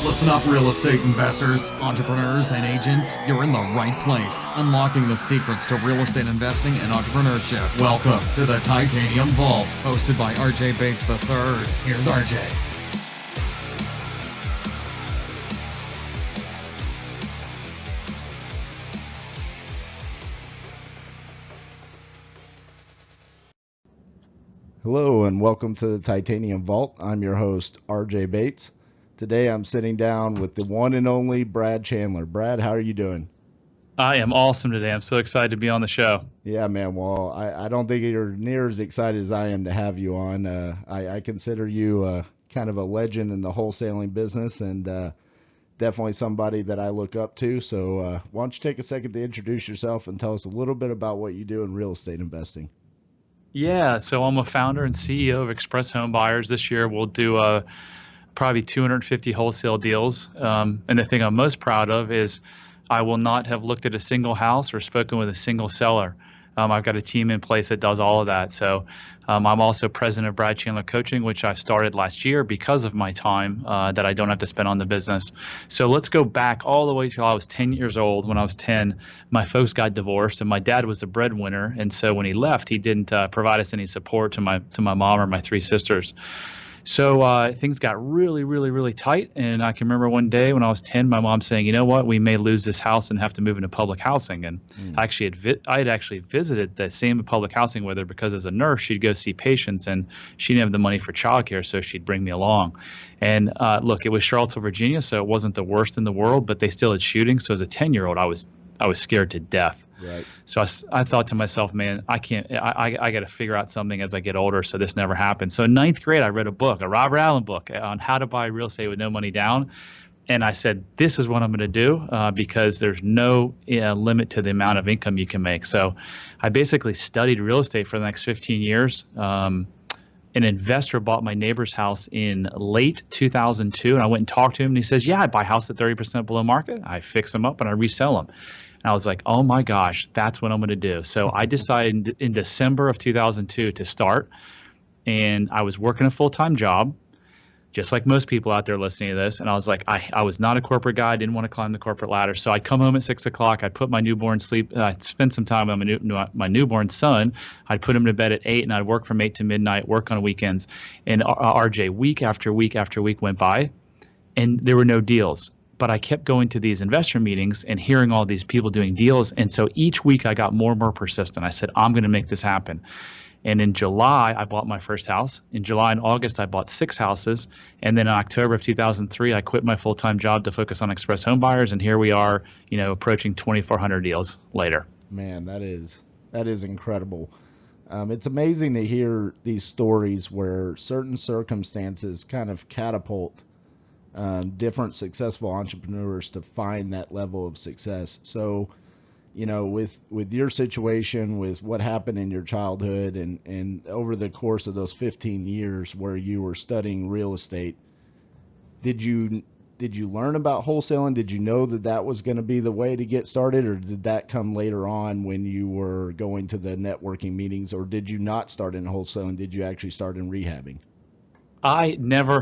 Listen up, real estate investors, entrepreneurs, and agents. You're in the right place. Unlocking the secrets to real estate investing and entrepreneurship. Welcome to the Titanium Vault, hosted by RJ Bates III. Here's RJ. Hello and welcome to the Titanium Vault. I'm your host, RJ Bates. Today I'm sitting down with the one and only Brad Chandler. Brad, how are you doing? I am awesome today. I'm so excited to be on the show. Yeah, man. Well, I don't think you're near as excited as I am to have you on. I consider you kind of a legend in the wholesaling business and definitely somebody that I look up to. So why don't you take a second to introduce yourself and tell us a little bit about what you do in real estate investing? Yeah, so I'm a founder and CEO of Express Home Buyers. This year we'll do probably 250 wholesale deals. And the thing I'm most proud of is I will not have looked at a single house or spoken with a single seller. I've got a team in place that does all of that. So I'm also president of Brad Chandler Coaching, which I started last year because of my time that I don't have to spend on the business. So let's go back all the way till I was 10 years old. When I was 10, my folks got divorced, and my dad was the breadwinner. And so when he left, he didn't provide us any support to my mom or my three sisters. So things got really, really, really tight. And I can remember one day when I was 10, my mom saying, you know what, we may lose this house and have to move into public housing. And I had actually visited the same public housing with her because as a nurse, she'd go see patients and she didn't have the money for childcare, so she'd bring me along. And look, it was Charlottesville, Virginia, so it wasn't the worst in the world, but they still had shooting. So as a 10-year-old, I was scared to death. Right. So I thought to myself, man, I got to figure out something as I get older so this never happens. So in ninth grade, I read a book, a Robert Allen book on how to buy real estate with no money down. And I said, this is what I'm going to do because there's no limit to the amount of income you can make. So I basically studied real estate for the next 15 years. An investor bought my neighbor's house in late 2002, and I went and talked to him, and he says, yeah, I buy houses at 30% below market. I fix them up and I resell them. And I was like, oh my gosh, that's what I'm going to do. So I decided in December of 2002 to start, and I was working a full-time job, just like most people out there listening to this. And I was like, I was not a corporate guy. I didn't want to climb the corporate ladder. So I'd come home at 6 o'clock. I'd put my newborn sleep. I'd spend some time with my newborn son. I'd put him to bed at 8, and I'd work from 8 to midnight, work on weekends. And RJ, week after week after week went by, and there were no deals. But I kept going to these investor meetings and hearing all these people doing deals. And so each week I got more and more persistent. I said, I'm going to make this happen. And in July, I bought my first house. In July and August, I bought 6 houses. And then in October of 2003, I quit my full-time job to focus on Express Home Buyers. And here we are, approaching 2,400 deals later. Man, that is incredible. It's amazing to hear these stories where certain circumstances kind of catapult different successful entrepreneurs to find that level of success. So, with your situation, with what happened in your childhood and over the course of those 15 years where you were studying real estate, did you learn about wholesaling? Did you know that was going to be the way to get started, or did that come later on when you were going to the networking meetings, or did you not start in wholesaling? Did you actually start in rehabbing? I never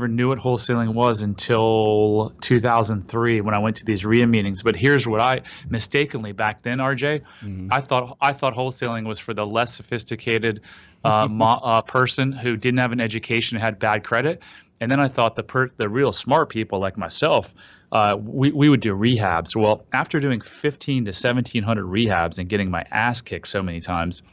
knew what wholesaling was until 2003 when I went to these RIA meetings. But here's what I mistakenly back then, RJ, I thought wholesaling was for the less sophisticated person who didn't have an education and had bad credit. And then I thought the real smart people like myself, we would do rehabs. Well, after doing 15 to 1,700 rehabs and getting my ass kicked so many times,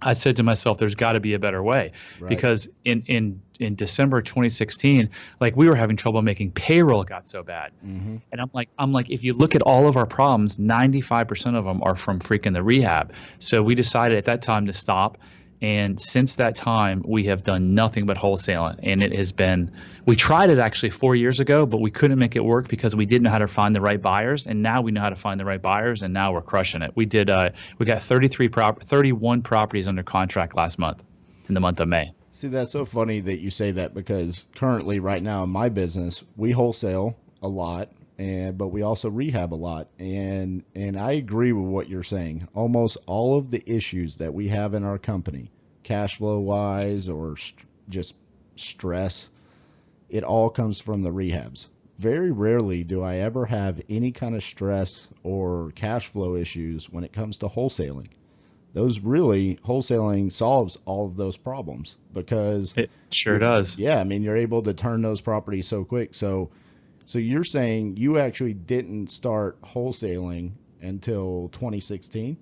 I said to myself, there's got to be a better way. Right. Because in December 2016, like we were having trouble making payroll. It got so bad. Mm-hmm. And I'm like, if you look at all of our problems, 95% of them are from freaking the rehab. So we decided at that time to stop. And since that time, we have done nothing but wholesaling. And it has been, we tried it actually 4 years ago, but we couldn't make it work because we didn't know how to find the right buyers. And now we know how to find the right buyers, and now we're crushing it. We got 31 properties under contract last month, in the month of May. See, that's so funny that you say that, because currently right now in my business, we wholesale a lot, but we also rehab a lot. And I agree with what you're saying. Almost all of the issues that we have in our company, cash flow wise or just stress, it all comes from the rehabs. Very rarely do I ever have any kind of stress or cash flow issues when it comes to wholesaling. Wholesaling solves all of those problems because It sure does. yeah, I mean, you're able to turn those properties so quick. So you're saying you actually didn't start wholesaling until 2016?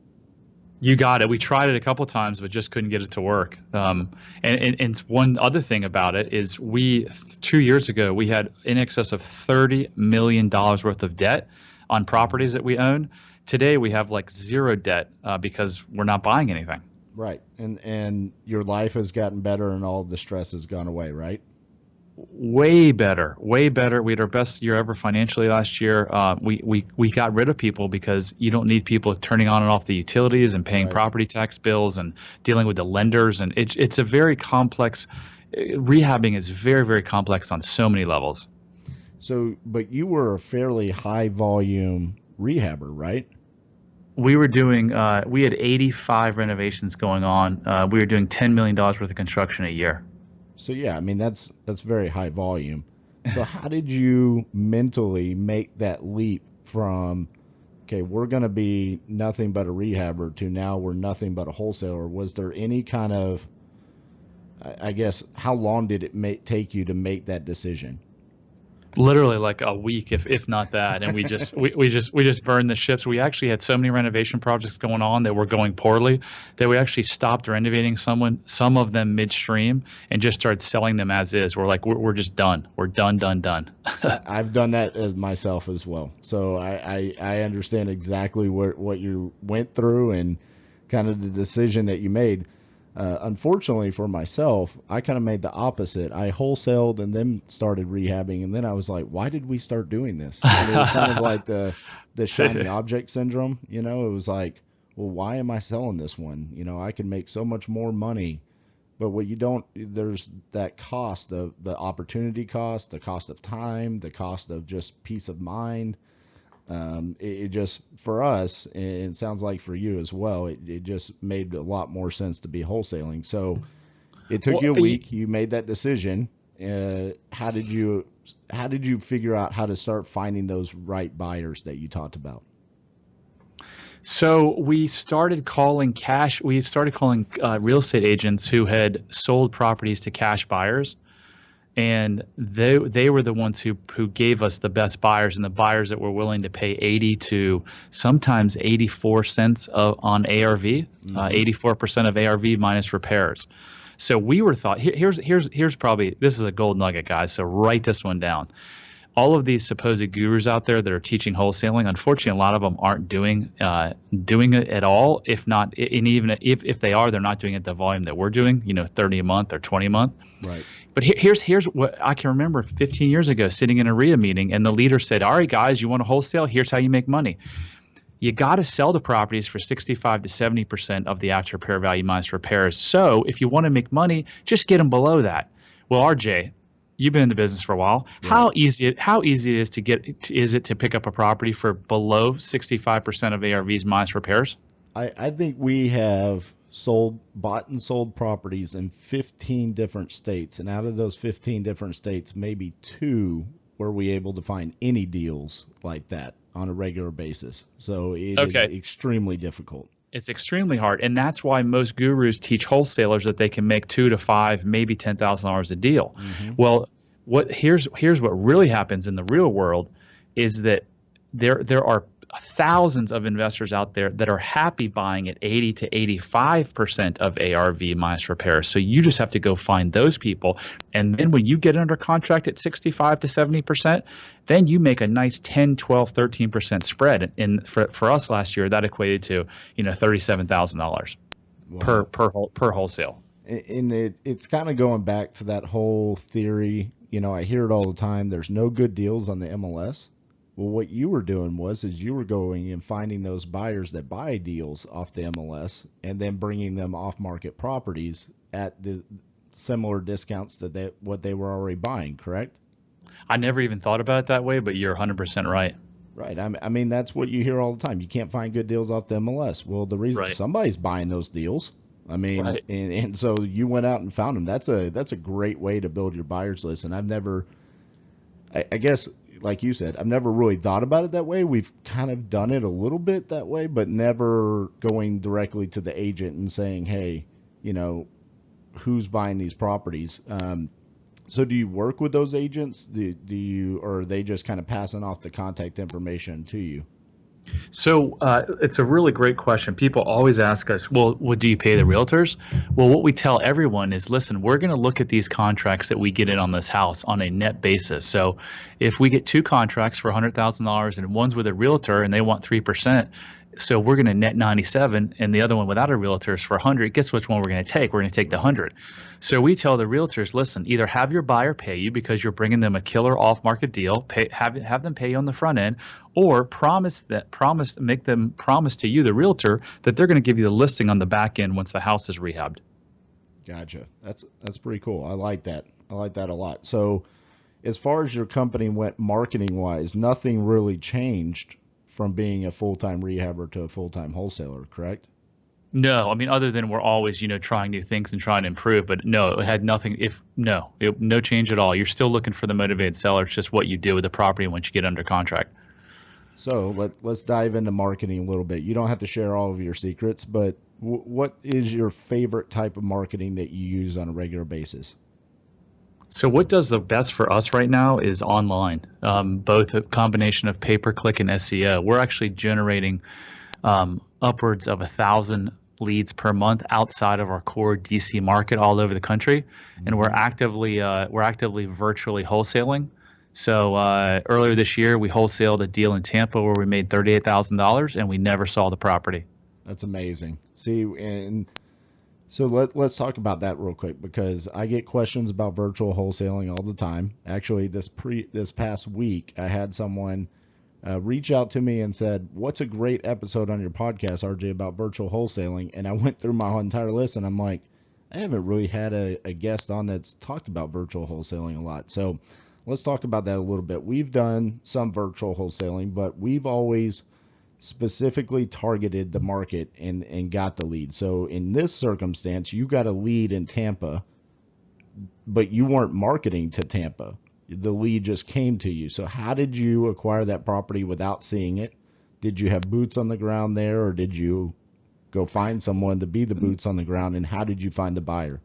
You got it. We tried it a couple times, but just couldn't get it to work. And one other thing about it is 2 years ago, we had in excess of $30 million worth of debt on properties that we own. Today, we have like zero debt because we're not buying anything. Right. And your life has gotten better and all of the stress has gone away, right? Way better, way better. We had our best year ever financially last year. We got rid of people because you don't need people turning on and off the utilities and paying Right. property tax bills and dealing with the lenders. And it's a very complex, rehabbing is very, very complex on so many levels. So, but you were a fairly high volume rehabber, right? We were doing, we had 85 renovations going on. We were doing $10 million worth of construction a year. So yeah, I mean that's very high volume. So how did you mentally make that leap from, okay, we're going to be nothing but a rehabber to now we're nothing but a wholesaler? Was there any kind of, I guess, how long did it take you to make that decision? Literally like a week, if not that, and we just burned the ships. We actually had so many renovation projects going on that were going poorly that we actually stopped renovating some of them midstream and just started selling them as is. We're like, we're just done. We're done. I've done that as myself as well, so I understand exactly what you went through and kind of the decision that you made. Unfortunately for myself, I kind of made the opposite. I wholesaled and then started rehabbing, and then I was like, why did we start doing this? And it was kind of like the shiny object syndrome. You know, it was like, well, why am I selling this one? You know, I can make so much more money. But what you don't, there's that cost of the opportunity cost, the cost of time, the cost of just peace of mind. It just, for us, and it sounds like for you as well, it just made a lot more sense to be wholesaling. So it took you a week. You made that decision. How did you figure out how to start finding those right buyers that you talked about? So we started calling real estate agents who had sold properties to cash buyers. And they were the ones who gave us the best buyers, and the buyers that were willing to pay 80 to sometimes 84 cents on ARV, 84% of ARV minus repairs. So we were thought, here's probably, this is a gold nugget, guys, so write this one down. All of these supposed gurus out there that are teaching wholesaling, unfortunately, a lot of them aren't doing it at all. If not, and even if they are, they're not doing it at the volume that we're doing, 30 a month or 20 a month. Right. But here's what I can remember 15 years ago sitting in a RIA meeting, and the leader said, all right, guys, you want to wholesale? Here's how you make money. You got to sell the properties for 65 to 70% of the after repair value minus repairs. So if you want to make money, just get them below that. Well, RJ, you've been in the business for a while. Yeah. How easy is it to pick up a property for below 65% of ARVs minus repairs? I think we have bought and sold properties in 15 different states, and out of those 15 different states, maybe 2 were we able to find any deals like that on a regular basis. So it is extremely difficult. It's extremely hard, and that's why most gurus teach wholesalers that they can make $2,000 to $5,000, maybe $10,000 a deal. Mm-hmm. Well, here's what really happens in the real world is that there are thousands of investors out there that are happy buying at 80 to 85% of ARV minus repairs. So you just have to go find those people, and then when you get under contract at 65 to 70%, then you make a nice 10, 12, 13% spread. And for us last year, that equated to $37,000 per wholesale. And it's kind of going back to that whole theory. I hear it all the time. There's no good deals on the MLS. Well, what you were doing is you were going and finding those buyers that buy deals off the MLS and then bringing them off-market properties at the similar discounts to what they were already buying, correct? I never even thought about it that way, but you're 100% right. Right. I mean, that's what you hear all the time. You can't find good deals off the MLS. Well, the reason somebody's buying those deals. I mean, and so you went out and found them. That's a great way to build your buyers list. And I've never I guess, like you said, I've never really thought about it that way. We've kind of done it a little bit that way, but never going directly to the agent and saying, hey, who's buying these properties? So do you work with those agents? Do you, or are they just kind of passing off the contact information to you? So it's a really great question. People always ask us, well, do you pay the realtors? Well, what we tell everyone is, listen, we're going to look at these contracts that we get in on this house on a net basis. So if we get 2 contracts for $100,000 and one's with a realtor and they want 3%, so we're going to net 97, and the other one without a realtor is for 100. Guess which one we're going to take? We're going to take the 100. So we tell the realtors, listen, either have your buyer pay you because you're bringing them a killer off-market deal, have them pay you on the front end, or make them promise to you, the realtor, that they're going to give you the listing on the back end once the house is rehabbed. Gotcha. That's pretty cool. I like that. I like that a lot. So as far as your company went marketing wise, nothing really changed from being a full-time rehabber to a full-time wholesaler, correct? No, I mean, other than we're always, trying new things and trying to improve, but no, it had nothing. No change at all. You're still looking for the motivated seller. It's just what you do with the property once you get under contract. So let's dive into marketing a little bit. You don't have to share all of your secrets, but what is your favorite type of marketing that you use on a regular basis? So what does the best for us right now is online, both a combination of pay-per-click and SEO. We're actually generating upwards of 1,000 leads per month outside of our core DC market all over the country, and we're actively virtually wholesaling. So earlier this year, we wholesaled a deal in Tampa where we made $38,000, and we never saw the property. That's amazing. See, and so let's talk about that real quick, because I get questions about virtual wholesaling all the time. Actually, this past week, I had someone reach out to me and said, "What's a great episode on your podcast, RJ, about virtual wholesaling?" And I went through my entire list, and I'm like, I haven't really had a guest on that's talked about virtual wholesaling a lot. So let's talk about that a little bit. We've done some virtual wholesaling, but we've always specifically targeted the market and got the lead. So in this circumstance, you got a lead in Tampa, but you weren't marketing to Tampa. The lead just came to you. So how did you acquire that property without seeing it? Did you have boots on the ground there, or did you go find someone to be the boots on the ground? And how did you find the buyer?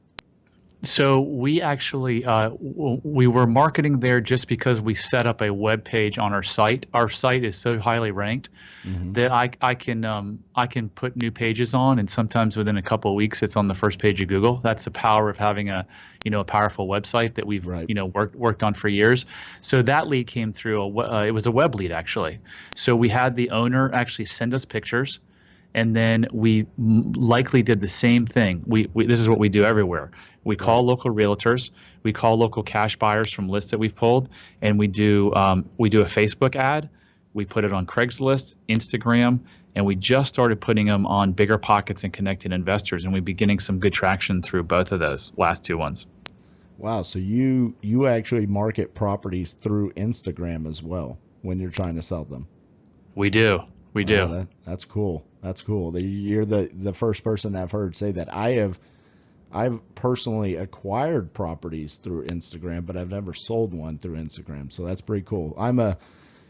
So we actually we were marketing there just because we set up a web page on our site. Our site is so highly ranked that I can put new pages on, and sometimes within a couple of weeks it's on the first page of Google. That's the power of having a powerful website that we've worked on for years. So that lead came through it was a web lead actually. So we had the owner actually send us pictures. And then we likely did the same thing. This is what we do everywhere. We call local realtors, we call local cash buyers from lists that we've pulled, and we do a Facebook ad. We put it on Craigslist, Instagram, and we just started putting them on Bigger Pockets and Connected Investors, and we've been getting some good traction through both of those last 2 ones. Wow, so you actually market properties through Instagram as well when you're trying to sell them? We do. We do. Oh, that's cool. That's cool. You're the first person I've heard say that. I've personally acquired properties through Instagram, but I've never sold one through Instagram. So that's pretty cool. I'm a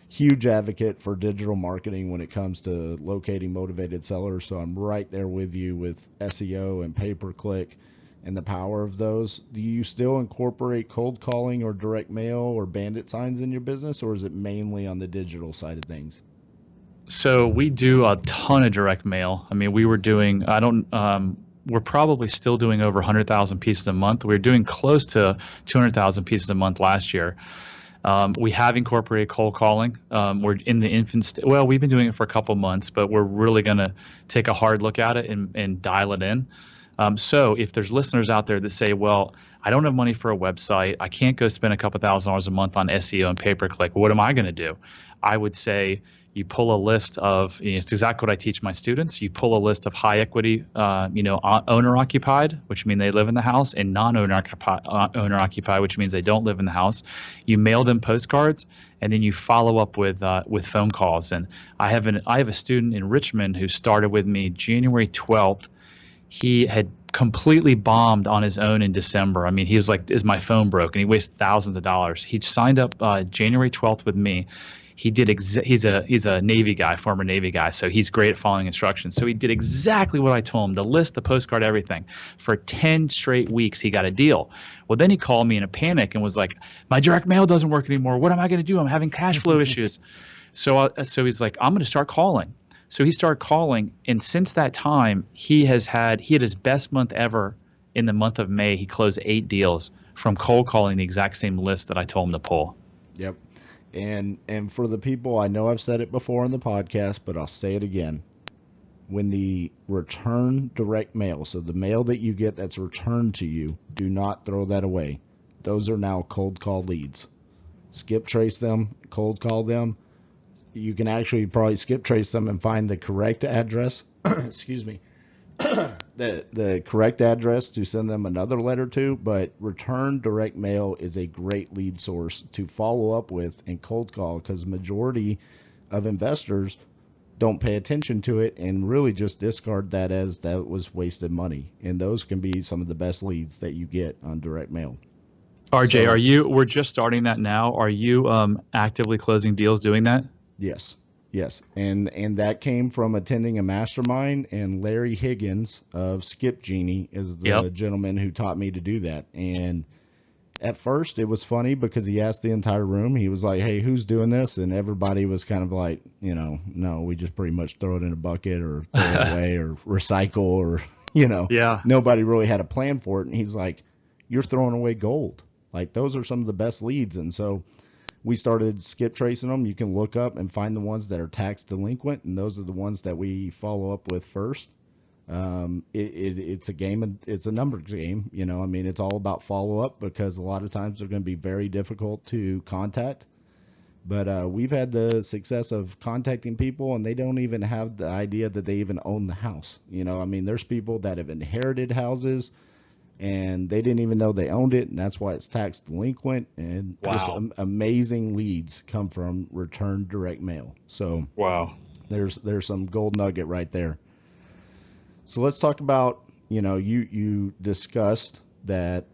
huge advocate for digital marketing when it comes to locating motivated sellers. So I'm right there with you with SEO and pay-per-click and the power of those. Do you still incorporate cold calling or direct mail or bandit signs in your business, or is it mainly on the digital side of things? So we do a ton of direct mail. I mean, we're probably still doing over 100,000 pieces a month. We were doing close to 200,000 pieces a month last year. We have incorporated cold calling. We're in the infant stage. Well, we've been doing it for a couple months, but we're really going to take a hard look at it and dial it in. So if there's listeners out there that say, well, I don't have money for a website, I can't go spend a couple $1,000s a month on SEO and pay-per-click, what am I going to do? I would say you pull a list of, it's exactly what I teach my students. You pull a list of high equity, owner occupied, which means they live in the house, and non-owner occupied, which means they don't live in the house. You mail them postcards, and then you follow up with phone calls. And I have a student in Richmond who started with me January 12th. He had completely bombed on his own in December. I mean, he was like, "Is my phone broke?" And he wasted thousands of dollars. He signed up January 12th with me. He did. He's a Navy guy, former Navy guy, so he's great at following instructions. So he did exactly what I told him: the list, the postcard, everything. For 10 straight weeks, he got a deal. Well, then he called me in a panic and was like, "My direct mail doesn't work anymore. What am I going to do? I'm having cash flow issues." So he's like, "I'm going to start calling." So he started calling, and since that time, he had his best month ever. In the month of May, he closed 8 deals from cold calling the exact same list that I told him to pull. Yep. And for the people, I know I've said it before on the podcast, but I'll say it again. When the return direct mail, so the mail that you get that's returned to you, do not throw that away. Those are now cold call leads. Skip trace them, cold call them. You can actually probably skip trace them and find the correct address. Excuse me. the correct address to send them another letter to, but return direct mail is a great lead source to follow up with and cold call, because majority of investors don't pay attention to it and really just discard that as that was wasted money. And those can be some of the best leads that you get on direct mail. RJ, So, we're just starting that now. Are you actively closing deals doing that? yes. Yes, and that came from attending a mastermind, and Larry Higgins of Skip Genie is the Yep. gentleman who taught me to do that. And at first it was funny because he asked the entire room, he was like, "Hey, who's doing this?" And everybody was kind of like, no, we just pretty much throw it in a bucket or throw it away or recycle or, Yeah. nobody really had a plan for it. And he's like, "You're throwing away gold. Like, those are some of the best leads." And so we started skip tracing them. You can look up and find the ones that are tax delinquent, and those are the ones that we follow up with first. It's a game, it's a number game. I mean, it's all about follow up because a lot of times they're going to be very difficult to contact. But we've had the success of contacting people, and they don't even have the idea that they even own the house. I mean, there's people that have inherited houses and they didn't even know they owned it, and that's why it's tax delinquent. And just Wow. amazing leads come from return direct mail. So Wow. there's some gold nugget right there. So let's talk about, you discussed that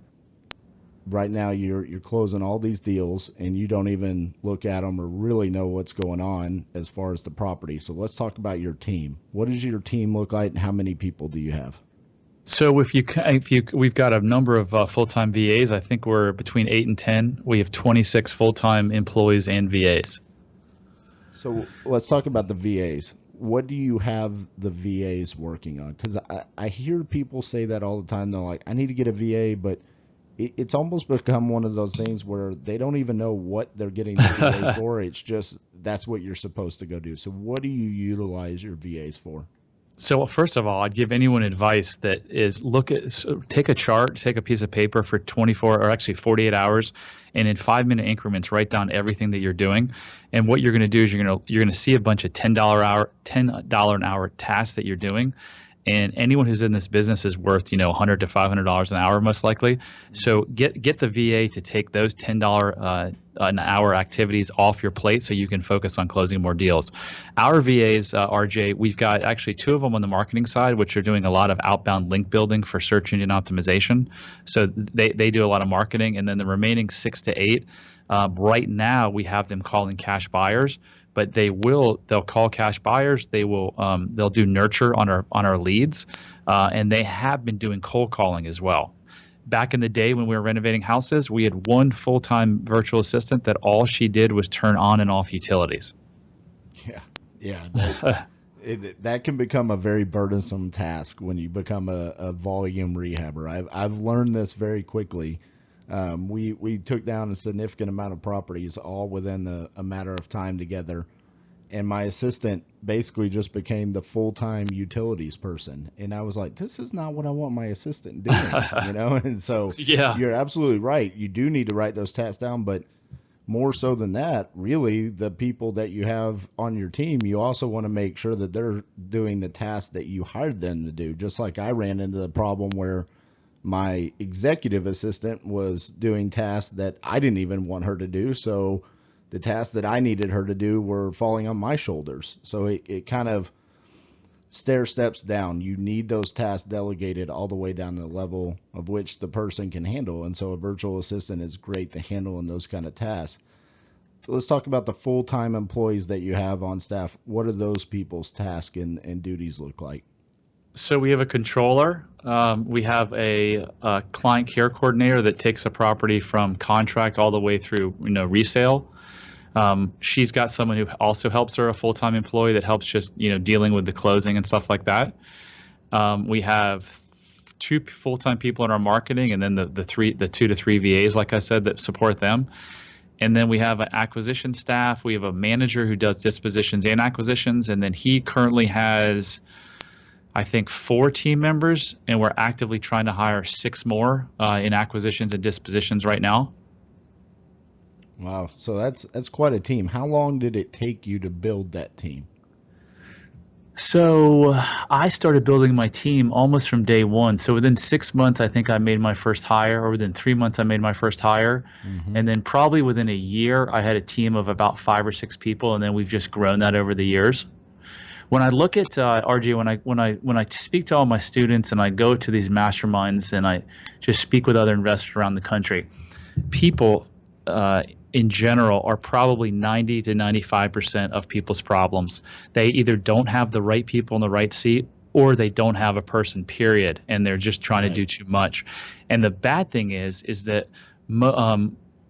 right now you're closing all these deals and you don't even look at them or really know what's going on as far as the property. So let's talk about your team. What does your team look like, and how many people do you have? So we've got a number of full-time VAs. I think we're between 8 and 10. We have 26 full-time employees and VAs. So let's talk about the VAs. What do you have the VAs working on? Because I hear people say that all the time. They're like, "I need to get a VA," but it's almost become one of those things where they don't even know what they're getting the VA for. It's just that's what you're supposed to go do. So what do you utilize your VAs for? So first of all, I'd give anyone advice that is take a chart, take a piece of paper for 24 or actually 48 hours, and in 5-minute increments, write down everything that you're doing. And what you're going to do is you're going to see a bunch of $10 an hour tasks that you're doing. And anyone who's in this business is worth, $100 to $500 an hour, most likely. So get the VA to take those $10 an hour activities off your plate so you can focus on closing more deals. Our VAs, RJ, we've got actually 2 of them on the marketing side, which are doing a lot of outbound link building for search engine optimization. So they do a lot of marketing, and then the remaining 6 to 8, right now we have them calling cash buyers. But they'll call cash buyers. They'll do nurture on our leads, and they have been doing cold calling as well. Back in the day when we were renovating houses, we had one full-time virtual assistant that all she did was turn on and off utilities. Yeah. That can become a very burdensome task when you become a volume rehabber. I've learned this very quickly. We took down a significant amount of properties all within a matter of time together, and my assistant basically just became the full-time utilities person. And I was like, this is not what I want my assistant doing, And so Yeah. you're absolutely right. You do need to write those tasks down, but more so than that, really, the people that you have on your team, you also want to make sure that they're doing the tasks that you hired them to do. Just like I ran into the problem where my executive assistant was doing tasks that I didn't even want her to do. So the tasks that I needed her to do were falling on my shoulders. So it kind of stair steps down. You need those tasks delegated all the way down to the level of which the person can handle. And so a virtual assistant is great to handle in those kind of tasks. So let's talk about the full-time employees that you have on staff. What do those people's tasks and duties look like? So we have a controller. We have a client care coordinator that takes a property from contract all the way through, resale. She's got someone who also helps her, a full-time employee that helps just, dealing with the closing and stuff like that. We have 2 full-time people in our marketing, and then the 2 to 3 VAs, like I said, that support them. And then we have an acquisition staff. We have a manager who does dispositions and acquisitions, and then he currently has, I think, 4 team members, and we're actively trying to hire 6 more in acquisitions and dispositions right now. Wow, so that's quite a team. How long did it take you to build that team? So I started building my team almost from day one. So within 6 months, I think I made my first hire, or within 3 months, I made my first hire. Mm-hmm. And then probably within a year, I had a team of about 5 or 6 people, and then we've just grown that over the years. When I look at RJ, when I speak to all my students and I go to these masterminds and I just speak with other investors around the country, people in general are probably 90 to 95% of people's problems. They either don't have the right people in the right seat, or they don't have a person, period, and they're just trying to do too much. And the bad thing is that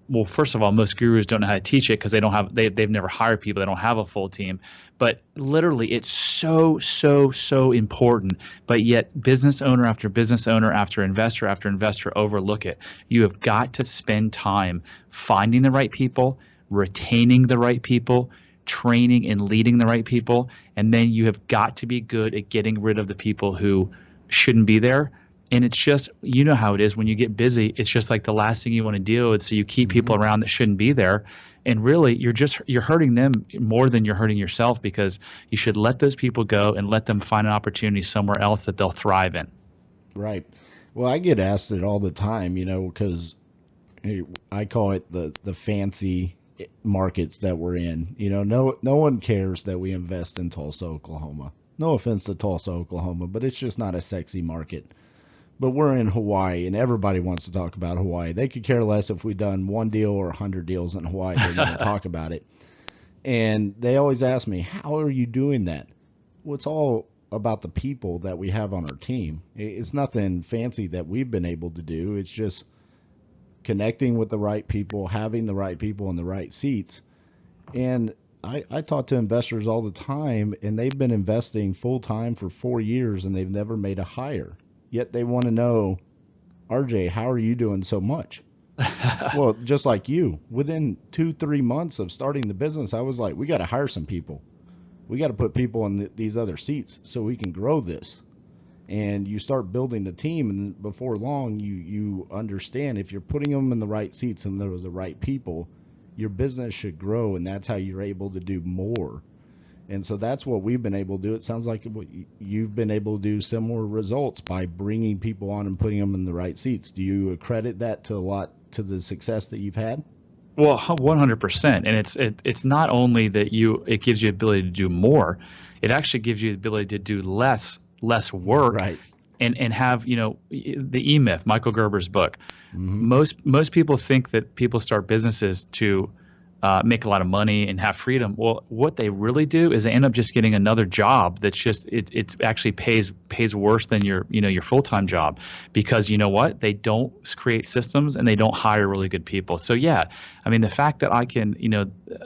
well, first of all, most gurus don't know how to teach it because they've never hired people. They don't have a full team. But literally, it's so important. But yet, business owner after business owner after investor overlook it. You have got to spend time finding the right people, retaining the right people, training and leading the right people, and then you have got to be good at getting rid of the people who shouldn't be there. And it's just, how it is when you get busy. It's just like the last thing you want to deal with. So you keep people around that shouldn't be there. And really, you're hurting them more than you're hurting yourself, because you should let those people go and let them find an opportunity somewhere else that they'll thrive in. Right. Well, I get asked it all the time, because I call it the fancy markets that we're in. No one cares that we invest in Tulsa, Oklahoma. No offense to Tulsa, Oklahoma, but it's just not a sexy market. But we're in Hawaii, and everybody wants to talk about Hawaii. They could care less if we've done 1 deal or 100 deals in Hawaii. They're going to talk about it. And they always ask me, how are you doing that? Well, it's all about the people that we have on our team. It's nothing fancy that we've been able to do. It's just connecting with the right people, having the right people in the right seats. And I talk to investors all the time, and they've been investing full-time for 4 years, and they've never made a hire. Yet they want to know, RJ, how are you doing so much? Well, just like you, within 2-3 months of starting the business, I was like, we got to hire some people. We got to put people in these other seats so we can grow this. And you start building the team, and before long, you understand if you're putting them in the right seats and they're the right people, your business should grow, and that's how you're able to do more. And so that's what we've been able to do. It sounds like you've been able to do similar results by bringing people on and putting them in the right seats. Do you accredit that to the success that you've had? Well, 100%. And it's not only that it gives you the ability to do more, it actually gives you the ability to do less work. Right. And have, the E-Myth, Michael Gerber's book. Mm-hmm. Most people think that people start businesses to make a lot of money and have freedom. Well, what they really do is they end up just getting another job that's just it actually pays worse than your full-time job, because you know what? They don't create systems and they don't hire really good people. So yeah, I mean, the fact that I can,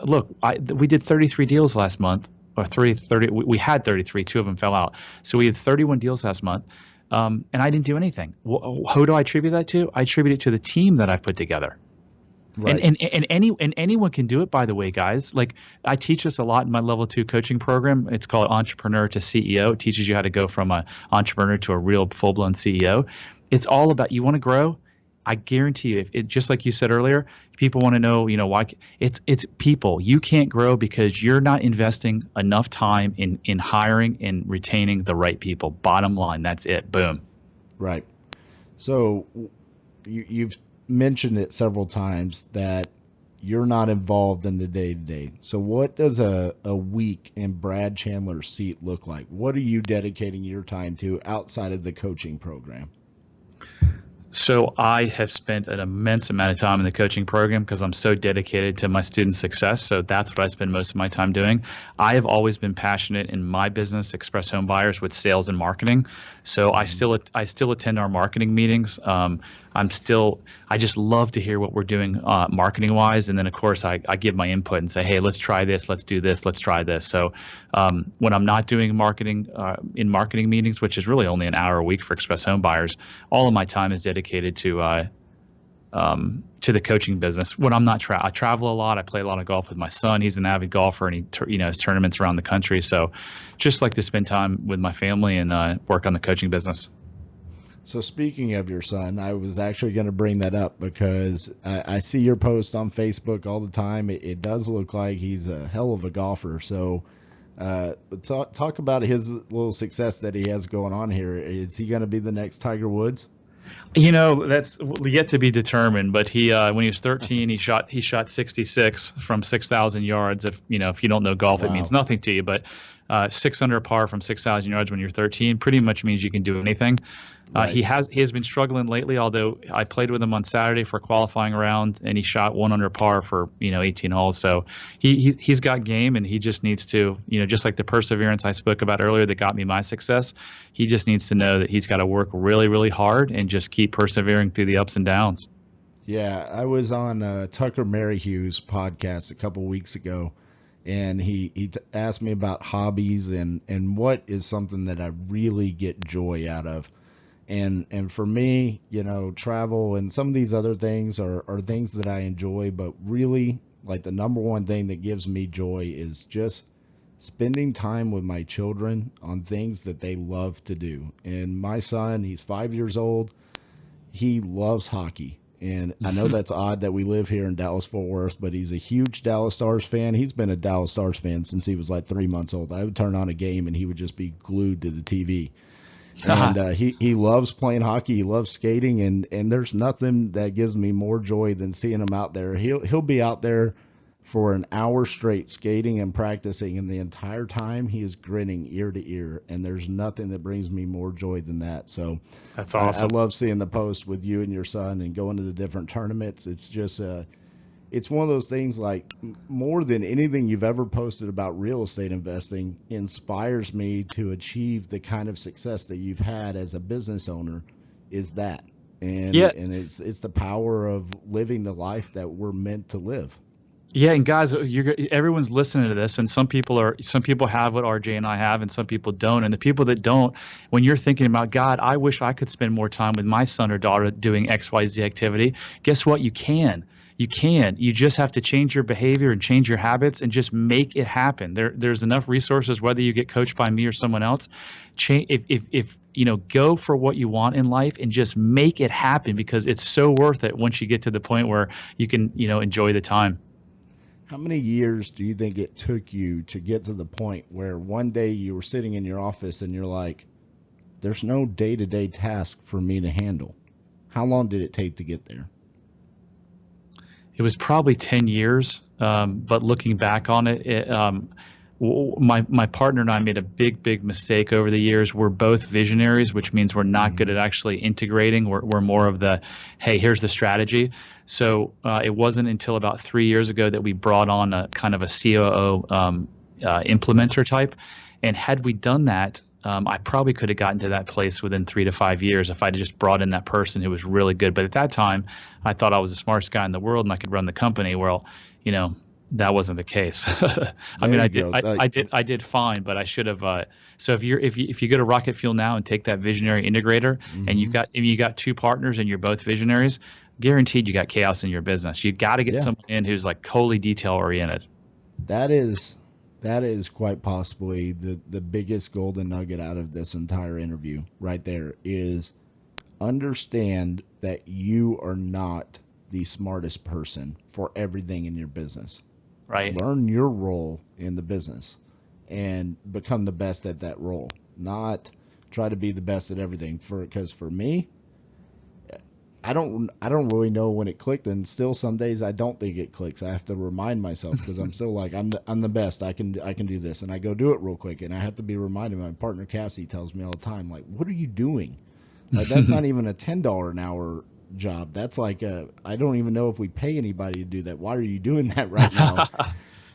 look, we did 33 deals last month, or 30. We had 33. 2 of them fell out. So we had 31 deals last month. And I didn't do anything. Who do I attribute that to? I attribute it to the team that I've put together. Right. And anyone can do it, by the way, guys. Like, I teach this a lot in my level 2 coaching program. It's called Entrepreneur to CEO. It teaches you how to go from an entrepreneur to a real full-blown CEO. It's all about, you want to grow? I guarantee you, just like you said earlier, people want to know, why. It's people. You can't grow because you're not investing enough time in hiring and retaining the right people. Bottom line, that's it. Boom. Right. So you've mentioned it several times that you're not involved in the day-to-day. So what does a week in Brad Chandler's seat look like? What are you dedicating your time to outside of the coaching program? So I have spent an immense amount of time in the coaching program because I'm so dedicated to my students' success. So that's what I spend most of my time doing. I have always been passionate in my business, Express Home Buyers, with sales and marketing. So I still attend our marketing meetings. I just love to hear what we're doing marketing wise, and then of course I give my input and say, hey, let's try this, let's do this, let's try this. So when I'm not doing marketing in marketing meetings, which is really only an hour a week for Express Home Buyers, all of my time is dedicated to the coaching business. When I'm not I travel a lot. I play a lot of golf with my son. He's an avid golfer, and he has tournaments around the country. So just like to spend time with my family and work on the coaching business. So speaking of your son, I was actually going to bring that up because I see your post on Facebook all the time. It does look like he's a hell of a golfer. So talk about his little success that he has going on here. Is he going to be the next Tiger Woods? That's yet to be determined. But he, when he was 13, he shot 66 from 6,000 yards. If you don't know golf, It means nothing to you. But 6 under par from 6,000 yards when you're 13 pretty much means you can do anything. Right. He has been struggling lately, although I played with him on Saturday for a qualifying round, and he shot 1 under par for 18 holes. So he's got game, and he just needs to, just like the perseverance I spoke about earlier that got me my success, he just needs to know that he's got to work really, really hard and just keep persevering through the ups and downs. Yeah, I was on Tucker Maryhugh's podcast a couple weeks ago, and he asked me about hobbies and what is something that I really get joy out of. And for me, travel and some of these other things are things that I enjoy, but really, like, the number one thing that gives me joy is just spending time with my children on things that they love to do. And my son, he's 5 years old. He loves hockey. And I know that's odd that we live here in Dallas-Fort Worth, but he's a huge Dallas Stars fan. He's been a Dallas Stars fan since he was like 3 months old. I would turn on a game and he would just be glued to the TV. And he loves playing hockey. He loves skating, and there's nothing that gives me more joy than seeing him out there. He'll be out there for an hour straight skating and practicing, and the entire time he is grinning ear to ear, and there's nothing that brings me more joy than that. So that's awesome. I love seeing the post with you and your son and going to the different tournaments. It's just it's one of those things, like, more than anything you've ever posted about real estate investing inspires me to achieve the kind of success that you've had as a business owner, is that. And it's the power of living the life that we're meant to live. Yeah, and guys, everyone's listening to this, and some people have what RJ and I have, and some people don't. And the people that don't, when you're thinking about, God, I wish I could spend more time with my son or daughter doing XYZ activity, guess what? You can. You can. You just have to change your behavior and change your habits and just make it happen. There's enough resources, whether you get coached by me or someone else. If go for what you want in life and just make it happen, because it's so worth it once you get to the point where you can, enjoy the time. How many years do you think it took you to get to the point where one day you were sitting in your office and you're like, there's no day-to-day task for me to handle? How long did it take to get there? It was probably 10 years, but looking back on it, my partner and I made a big mistake over the years. We're both visionaries, which means we're not good at actually integrating. We're more of the, hey, here's the strategy. So it wasn't until about 3 years ago that we brought on a kind of a COO implementer type. And had we done that, I probably could have gotten to that place within 3 to 5 years if I'd just brought in that person who was really good. But at that time, I thought I was the smartest guy in the world and I could run the company. Well, that wasn't the case. I did fine, but I should have. So if you go to Rocket Fuel now and take that visionary integrator, and you got two partners and you're both visionaries, guaranteed you got chaos in your business. You got to get someone in who's like wholly detail oriented. That is quite possibly the biggest golden nugget out of this entire interview right there, is understand that you are not the smartest person for everything in your business. Right. Learn your role in the business and become the best at that role, not try to be the best at everything. Because for me, I don't really know when it clicked, and still some days I don't think it clicks. I have to remind myself because I'm still like I'm the best. I can do this, and I go do it real quick, and I have to be reminded. My partner Cassie tells me all the time, like, what are you doing? Like, that's not even a $10 an hour job. That's like I don't even know if we pay anybody to do that. Why are you doing that right now?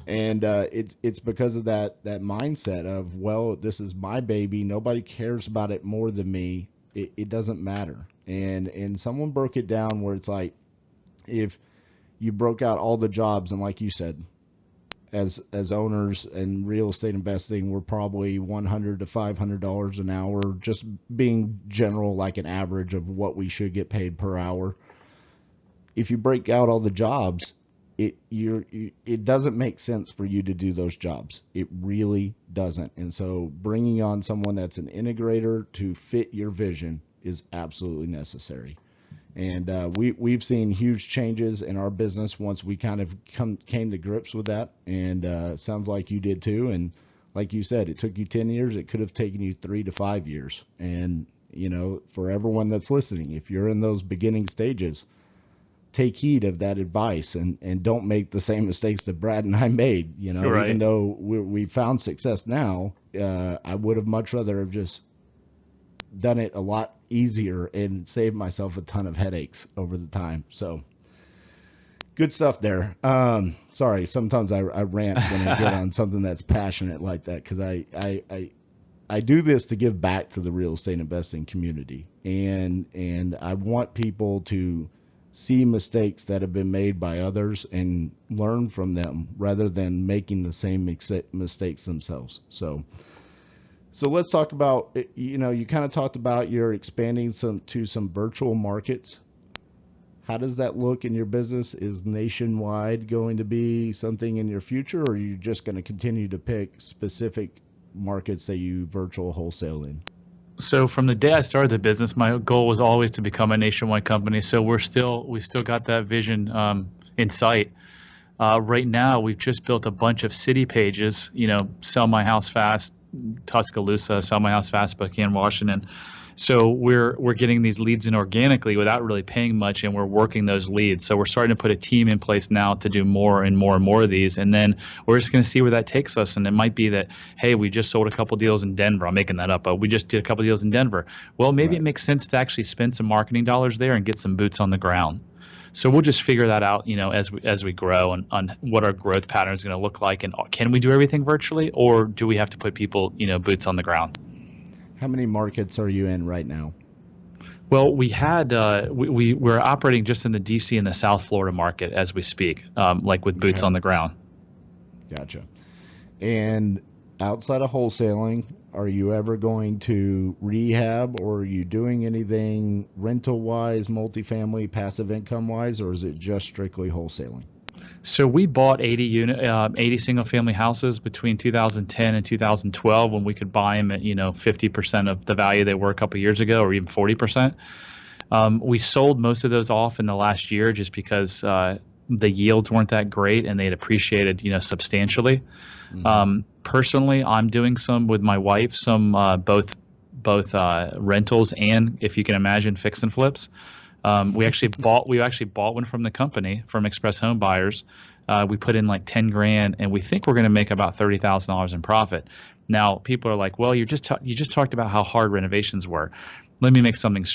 And it's because of that mindset of, well, this is my baby. Nobody cares about it more than me. It doesn't matter. And someone broke it down where it's like, if you broke out all the jobs, and like you said, as owners in real estate investing, we're probably $100 to $500 an hour, just being general, like an average of what we should get paid per hour. If you break out all the jobs, it doesn't make sense for you to do those jobs. It really doesn't. And so bringing on someone that's an integrator to fit your vision is absolutely necessary. And we've seen huge changes in our business once we kind of came to grips with that. And sounds like you did too. And like you said, it took you 10 years. It could have taken you 3 to 5 years. And, for everyone that's listening, if you're in those beginning stages, take heed of that advice and don't make the same mistakes that Brad and I made. Right. Even though we found success now, I would have much rather have just done it a lot easier and saved myself a ton of headaches over the time. So good stuff there. Sorry, sometimes I rant when I get on something that's passionate like that, because I do this to give back to the real estate investing community, and I want people to see mistakes that have been made by others and learn from them rather than making the same mistakes themselves. So let's talk about, you kind of talked about you're expanding to some virtual markets. How does that look in your business? Is nationwide going to be something in your future, or are you just going to continue to pick specific markets that you virtual wholesale in? So from the day I started the business, my goal was always to become a nationwide company. So we've still got that vision in sight. Right now, we've just built a bunch of city pages. Sell my house fast, Tuscaloosa, sell my house fast, Spokane, Washington. So we're getting these leads in organically without really paying much, and we're working those leads. So we're starting to put a team in place now to do more and more and more of these, and then we're just going to see where that takes us. And it might be that, hey, we just sold a couple deals in Denver. I'm making that up, but we just did a couple deals in Denver. Well, maybe It makes sense to actually spend some marketing dollars there and get some boots on the ground. So we'll just figure that out, as we grow, and on what our growth pattern is going to look like, and can we do everything virtually, or do we have to put people, boots on the ground? How many markets are you in right now? Well, we're operating just in the DC and the South Florida market as we speak, like with boots on the ground. Gotcha. And outside of wholesaling, are you ever going to rehab, or are you doing anything rental wise, multifamily, passive income wise, or is it just strictly wholesaling? So we bought 80 single family houses between 2010 and 2012, when we could buy them at 50% of the value they were a couple of years ago, or even 40%. We sold most of those off in the last year just because the yields weren't that great and they had appreciated substantially. Mm-hmm. Personally, I'm doing some with my wife, some both rentals and, if you can imagine, fix and flips. We actually bought one from the company, from Express Home Buyers. We put in like 10 grand, and we think we're going to make about $30,000 in profit. Now, people are like, well, you just talked about how hard renovations were. Let me make something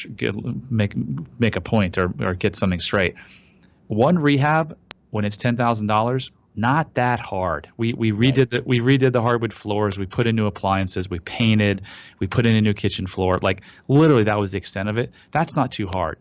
make a point, or get something straight. One rehab, when it's $10,000, not that hard. We redid the hardwood floors. We put in new appliances. We painted. We put in a new kitchen floor. Like, literally, that was the extent of it. That's not too hard.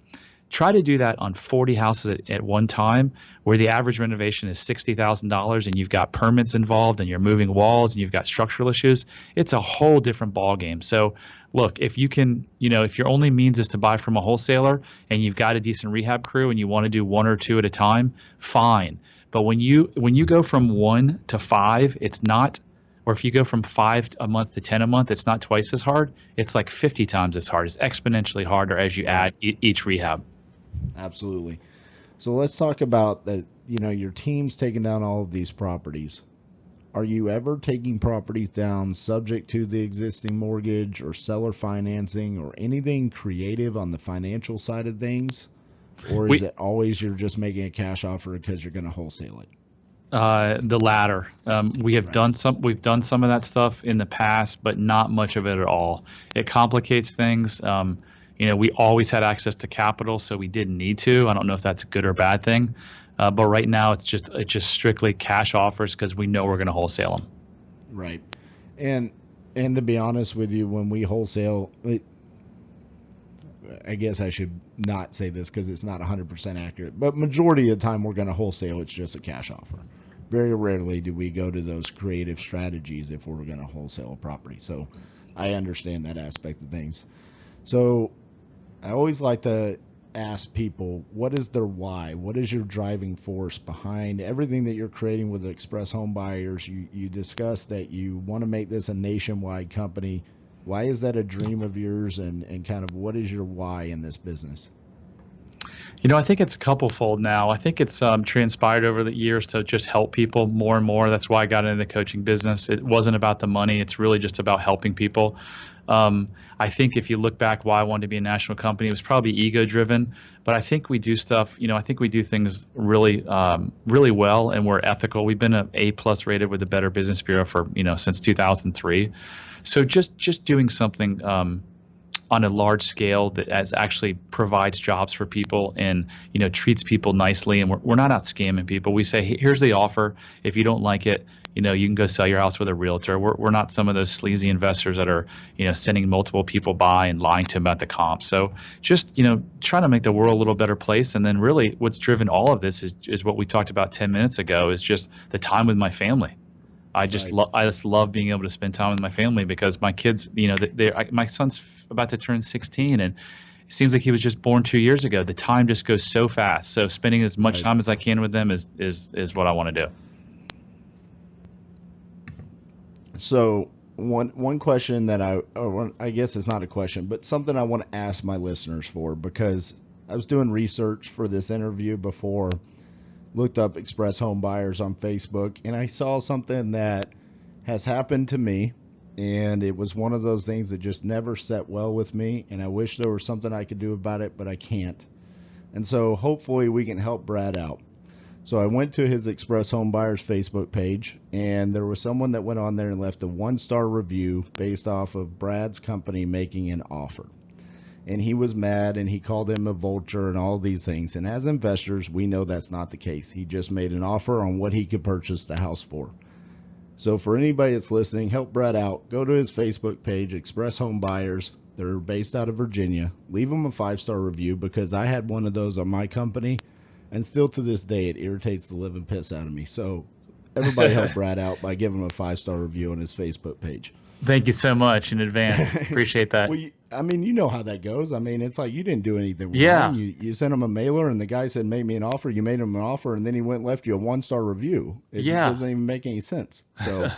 Try to do that on 40 houses at one time, where the average renovation is $60,000, and you've got permits involved, and you're moving walls, and you've got structural issues. It's a whole different ballgame. So look, if you can, if your only means is to buy from a wholesaler and you've got a decent rehab crew and you want to do one or two at a time, fine. But when you go from 1 to 5, it's not, or if you go from 5 a month to 10 a month, it's not twice as hard. It's like 50 times as hard. It's exponentially harder as you add each rehab. Absolutely. So let's talk about that. Your team's taking down all of these properties. Are you ever taking properties down subject to the existing mortgage or seller financing or anything creative on the financial side of things? or is it always you're just making a cash offer because you're going to wholesale it? The latter. We have done some. We've done some of that stuff in the past, but not much of it at all. It complicates things. We always had access to capital, so we didn't need to. I don't know if that's a good or bad thing, but right now it's just strictly cash offers because we know we're going to wholesale them. Right, and to be honest with you, when we wholesale, I guess I should not say this because it's not 100% accurate, but majority of the time we're going to wholesale, it's just a cash offer. Very rarely do we go to those creative strategies if we're going to wholesale a property. So I understand that aspect of things. So I always like to ask people, what is their why? What is your driving force behind everything that you're creating with Express Home Buyers? You discussed that you want to make this a nationwide company. Why is that a dream of yours, and kind of what is your why in this business? I think it's a couple-fold now. I think it's transpired over the years to just help people more and more. That's why I got into the coaching business. It wasn't about the money. It's really just about helping people. I think if you look back why I wanted to be a national company, it was probably ego-driven. But I think we do stuff, I think we do things really, really well, and we're ethical. We've been an A+ rated with the Better Business Bureau for, since 2003. So just doing something on a large scale that actually provides jobs for people and treats people nicely, and we're not out scamming people. We say, hey, here's the offer. If you don't like it, you can go sell your house with a realtor. We're not some of those sleazy investors that are sending multiple people by and lying to them about the comp. So just trying to make the world a little better place. And then really what's driven all of this is what we talked about 10 minutes ago, is just the time with my family. I just love being able to spend time with my family because my kids, my son's about to turn 16, and it seems like he was just born 2 years ago. The time just goes so fast. So spending as much time as I can with them is what I want to do. So one question that I guess it's not a question, but something I want to ask my listeners for, because I was doing research for this interview before, looked up Express Home Buyers on Facebook, and I saw something that has happened to me, and it was one of those things that just never set well with me, and I wish there was something I could do about it, but I can't. And so hopefully we can help Brad out. So I went to his Express Home Buyers Facebook page, and there was someone that went on there and left a 1-star review based off of Brad's company making an offer. And he was mad, and he called him a vulture and all these things. And as investors, we know that's not the case. He just made an offer on what he could purchase the house for. So for anybody that's listening, help Brad out. Go to his Facebook page, Express Home Buyers. They're based out of Virginia. Leave them a 5-star review, because I had one of those on my company, and still to this day, it irritates the living piss out of me. So everybody help Brad out by giving him a 5-star review on his Facebook page. Thank you so much in advance. Appreciate that. Well, you know how that goes. I mean, it's like you didn't do anything wrong. Yeah. You sent him a mailer, and the guy said, make me an offer. You made him an offer, and then he went and left you a 1-star review. It doesn't even make any sense. So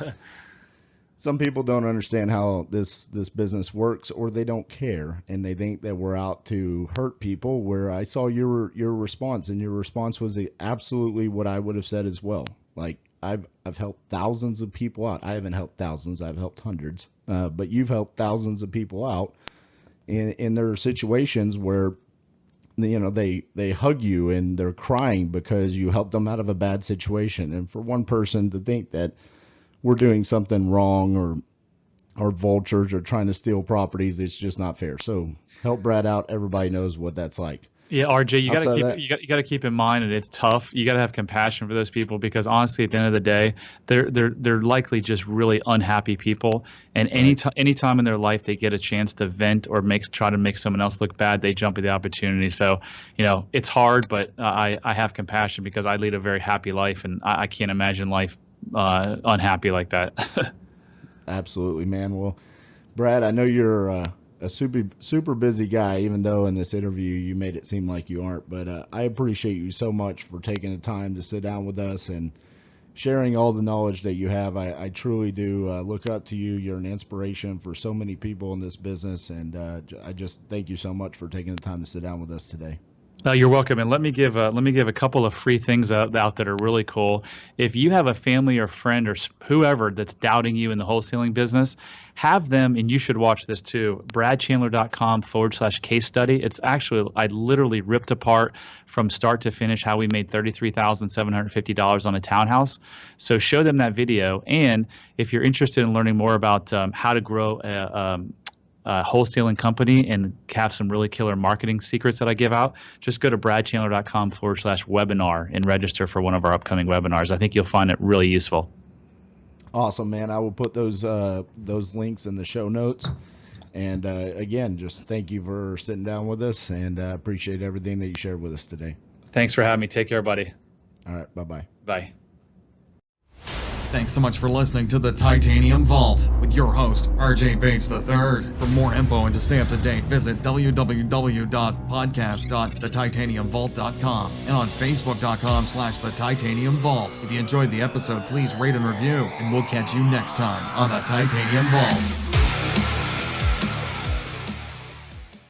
some people don't understand how this business works, or they don't care, and they think that we're out to hurt people, where I saw your response, and your response was absolutely what I would have said as well. Like, I've helped thousands of people out. I haven't helped thousands. I've helped hundreds. But you've helped thousands of people out. And there are situations where, they hug you and they're crying because you helped them out of a bad situation. And for one person to think that we're doing something wrong, or vultures, or trying to steal properties, it's just not fair. So help Brad out. Everybody knows what that's like. Yeah, RJ, you got to keep in mind that it's tough. You got to have compassion for those people, because honestly, at the end of the day, they're likely just really unhappy people. And any time in their life they get a chance to vent or try to make someone else look bad, they jump at the opportunity. So it's hard, but I have compassion, because I lead a very happy life, and I can't imagine life unhappy like that. Absolutely, man. Well, Brad, I know you're a super busy guy, even though in this interview you made it seem like you aren't. But I appreciate you so much for taking the time to sit down with us and sharing all the knowledge that you have. I truly do look up to you. You're an inspiration for so many people in this business, and I just thank you so much for taking the time to sit down with us today. You're welcome, and let me give a couple of free things out that are really cool. If you have a family or friend or whoever that's doubting you in the wholesaling business, have them, and you should watch this too. BradChandler.com/case study. It's actually, I literally ripped apart from start to finish how we made $33,750 on a townhouse. So show them that video, and if you're interested in learning more about how to grow a wholesaling company and have some really killer marketing secrets that I give out, just go to bradchandler.com/webinar and register for one of our upcoming webinars. I think you'll find it really useful. Awesome, man. I will put those links in the show notes. And again, just thank you for sitting down with us, and appreciate everything that you shared with us today. Thanks for having me. Take care, buddy. All right. Bye-bye. Bye. Thanks so much for listening to the Titanium Vault with your host, RJ Bates III. For more info and to stay up to date, visit www.podcast.thetitaniumvault.com and on facebook.com/The Titanium Vault. If you enjoyed the episode, please rate and review, and we'll catch you next time on the Titanium Vault.